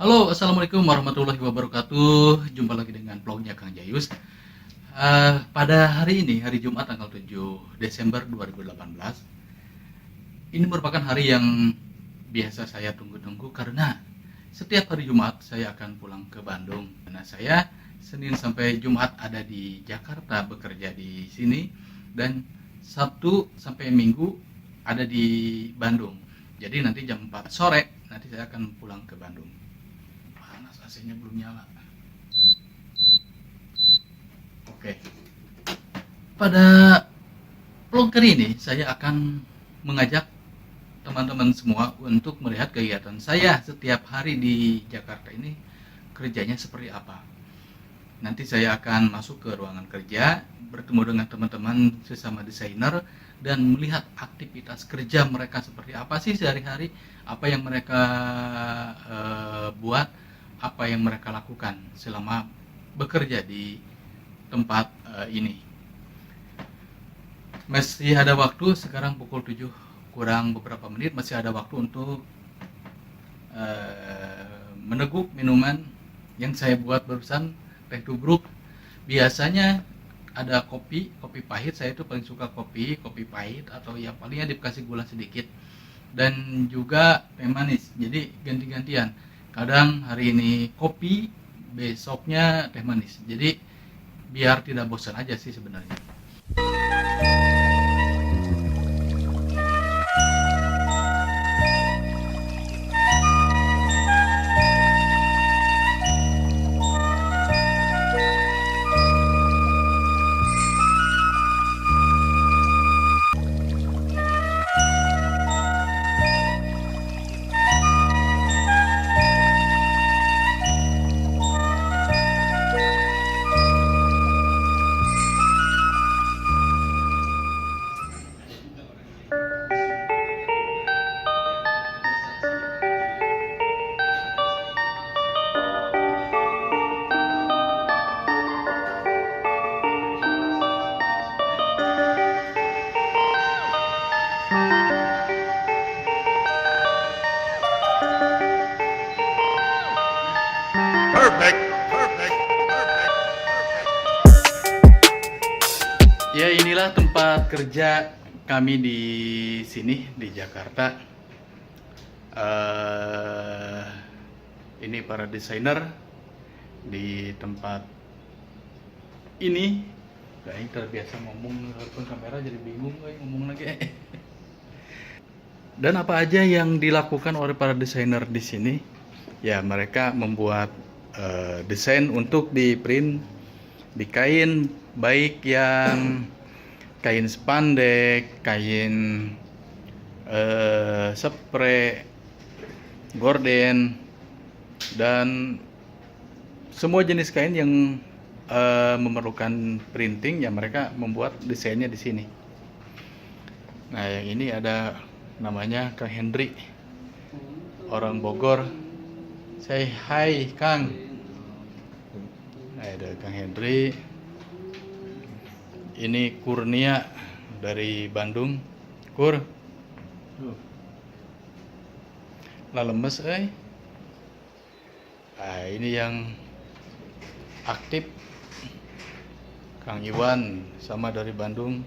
Halo, assalamualaikum warahmatullahi wabarakatuh. Jumpa lagi dengan vlognya Kang Jayus. Pada hari ini, hari Jumat tanggal 7 Desember 2018, ini merupakan hari yang biasa saya tunggu-tunggu karena setiap hari Jumat saya akan pulang ke Bandung. Karena saya Senin sampai Jumat ada di Jakarta bekerja di sini dan Sabtu sampai Minggu ada di Bandung. Jadi nanti jam 4 sore nanti saya akan pulang ke Bandung. Panas, AC-nya belum nyala. Oke. Pada vlog kali ini saya akan mengajak teman-teman semua untuk melihat kegiatan saya setiap hari di Jakarta ini kerjanya seperti apa. Nanti saya akan masuk ke ruangan kerja, bertemu dengan teman-teman sesama desainer dan melihat aktivitas kerja mereka seperti apa sih sehari-hari, apa yang mereka buat, apa yang mereka lakukan selama bekerja di tempat ini. Masih ada waktu, sekarang pukul 7 kurang beberapa menit, masih ada waktu untuk meneguk minuman yang saya buat barusan, teh tubruk. Biasanya ada kopi pahit, saya itu paling suka kopi pahit atau ya palingnya dikasih gula sedikit, dan juga teh manis. Jadi ganti-gantian. Kadang hari ini kopi, besoknya teh manis. Jadi biar tidak bosan aja sih sebenarnya. Perfect, perfect, perfect, perfect. Ya, inilah tempat kerja kami di sini di Jakarta. Ini para desainer di tempat ini. Kayaknya terbiasa ngomong walaupun kamera jadi bingung ngomong lagi. Dan apa aja yang dilakukan oleh para desainer di sini? Ya, mereka membuat desain untuk di print di kain, baik yang kain spandek, kain spray, gorden, dan semua jenis kain yang memerlukan printing, ya mereka membuat desainnya di sini. Nah, yang ini ada namanya Kang Hendri, orang Bogor. Say hi Kang. Nah, ada Kang Hendri. Ini Kurnia dari Bandung. Kur. Lah lemes euy. Nah, ini yang aktif Kang Iwan sama dari Bandung.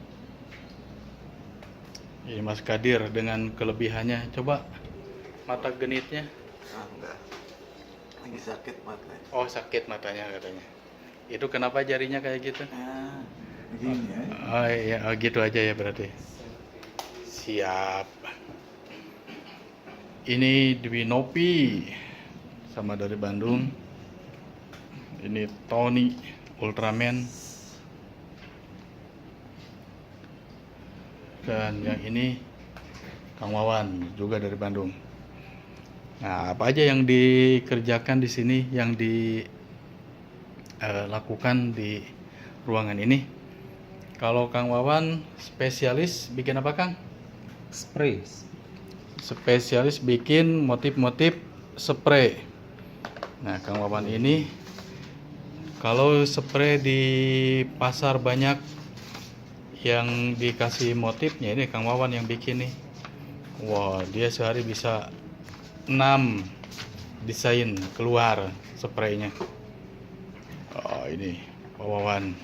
Ini Mas Kadir dengan kelebihannya. Coba mata genitnya. Enggak. Lagi sakit matanya. Oh, sakit matanya katanya. Itu kenapa jarinya kayak gitu? Begini ya. Oh iya, oh, gitu aja ya berarti. Siap. Ini Dwi Nopi sama dari Bandung. Ini Tony Ultraman. Dan yang ini Kang Wawan juga dari Bandung. Nah, apa aja yang dikerjakan di sini, yang dilakukan di ruangan ini? Kalau Kang Wawan spesialis bikin apa, Kang? Spray. Spesialis bikin motif-motif spray. Nah, Kang Wawan ini kalau spray di pasar banyak yang dikasih motifnya, ini Kang Wawan yang bikin nih. Wah, dia sehari bisa 6 desain keluar spraynya. Oh, ini Pak Wawan.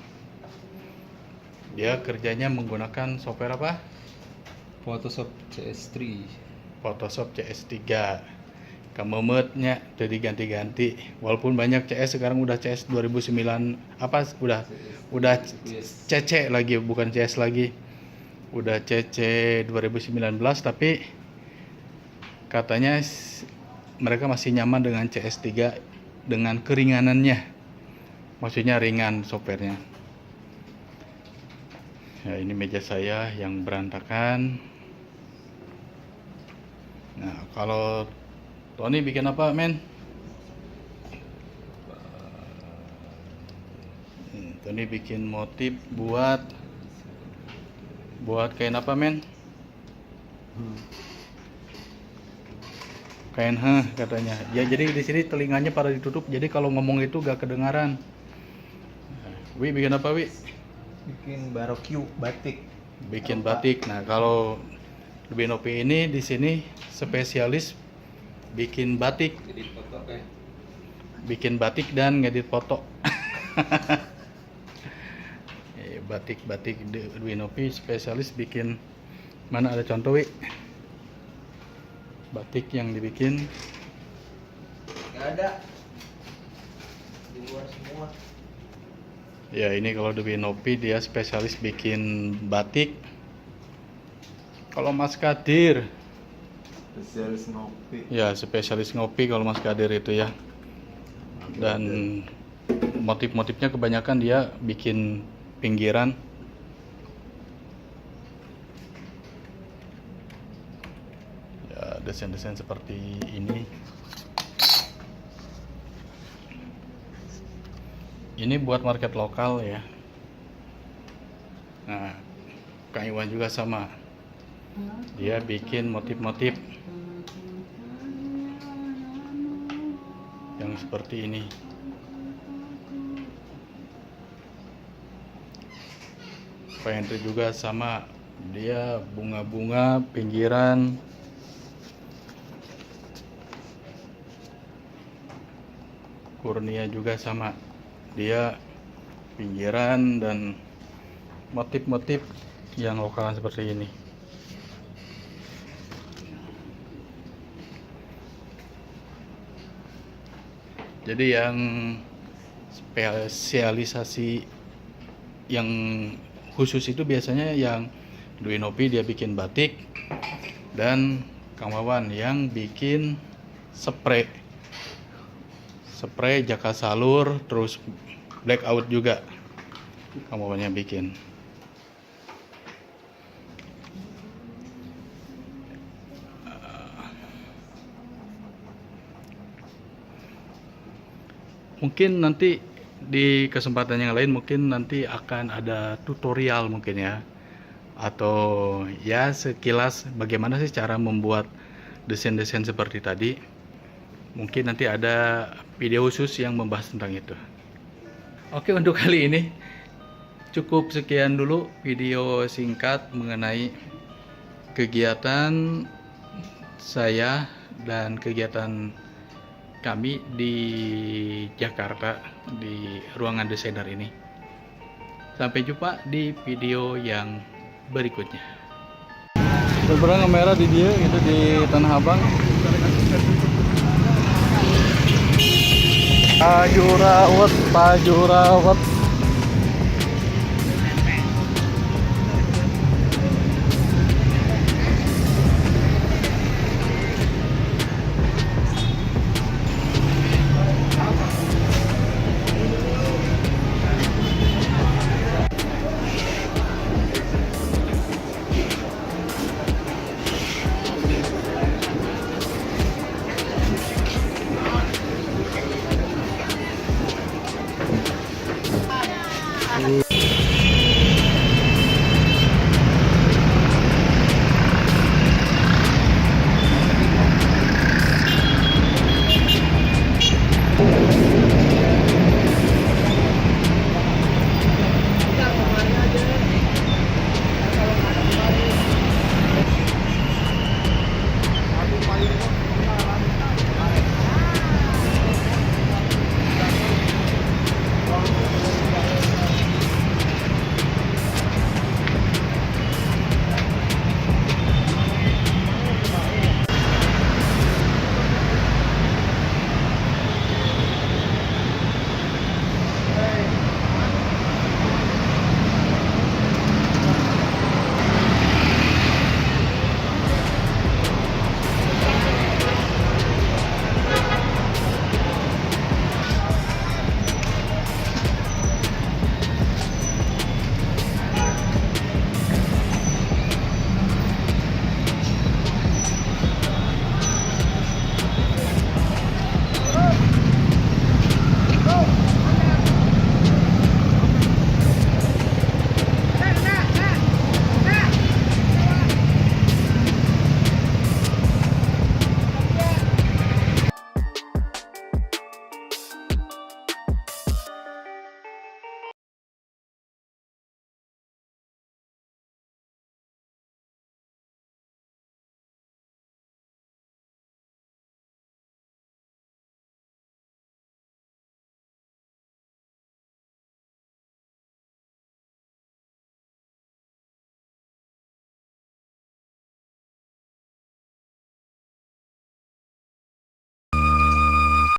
Dia kerjanya menggunakan software apa? Photoshop CS3. Photoshop CS3. Kememetnya jadi ganti-ganti. Walaupun banyak CS, sekarang udah CS 2009 apa udah CC lagi, bukan CS lagi. Udah CC 2019, tapi katanya mereka masih nyaman dengan CS3 dengan keringanannya. Maksudnya ringan softwarenya. Ya, ini meja saya yang berantakan. Nah, kalau Tony bikin apa, men? Tony bikin motif buat kain apa, men? Kain katanya. Ya, jadi di sini telinganya pada ditutup, jadi kalau ngomong itu gak kedengaran. Wi bikin apa, Wi? Bikin barokyu batik. Bikin batik. Nah, kalau Binopi ini di sini spesialis bikin batik. Jadi foto kayak Bikin batik dan ngedit foto. Batik Binopi spesialis bikin. Mana ada contoh, Wi? Batik yang dibikin. nggak ada di luar semua. Ya, ini kalau di Binopi dia spesialis bikin batik. Kalau Mas Kadir, Spesialis ngopi. ya spesialis ngopi kalau Mas Kadir itu ya. Dan motif-motifnya kebanyakan dia bikin pinggiran. Ya, desain-desain seperti ini. Ini buat market lokal ya. Nah, Kang Iwan juga sama. Dia bikin motif-motif yang seperti ini. Pak Hendri juga sama. Dia bunga-bunga pinggiran. Kurnia juga sama. Dia pinggiran dan motif-motif yang lokalan seperti ini. Jadi yang spesialisasi yang khusus itu biasanya yang Duinopi dia bikin batik, dan Kang Wawan yang bikin spray jaka salur, terus blackout juga Kang Wawan yang bikin. Mungkin nanti di kesempatan yang lain mungkin nanti akan ada tutorial mungkin ya, atau ya sekilas bagaimana sih cara membuat desain-desain seperti tadi. Mungkin nanti ada video khusus yang membahas tentang itu. Oke, untuk kali ini cukup sekian dulu video singkat mengenai kegiatan saya dan kegiatan kami di Jakarta di ruangan desainer ini. Sampai jumpa di video yang berikutnya. Seberang kamera di dia itu di Tanah Abang. Pajurawat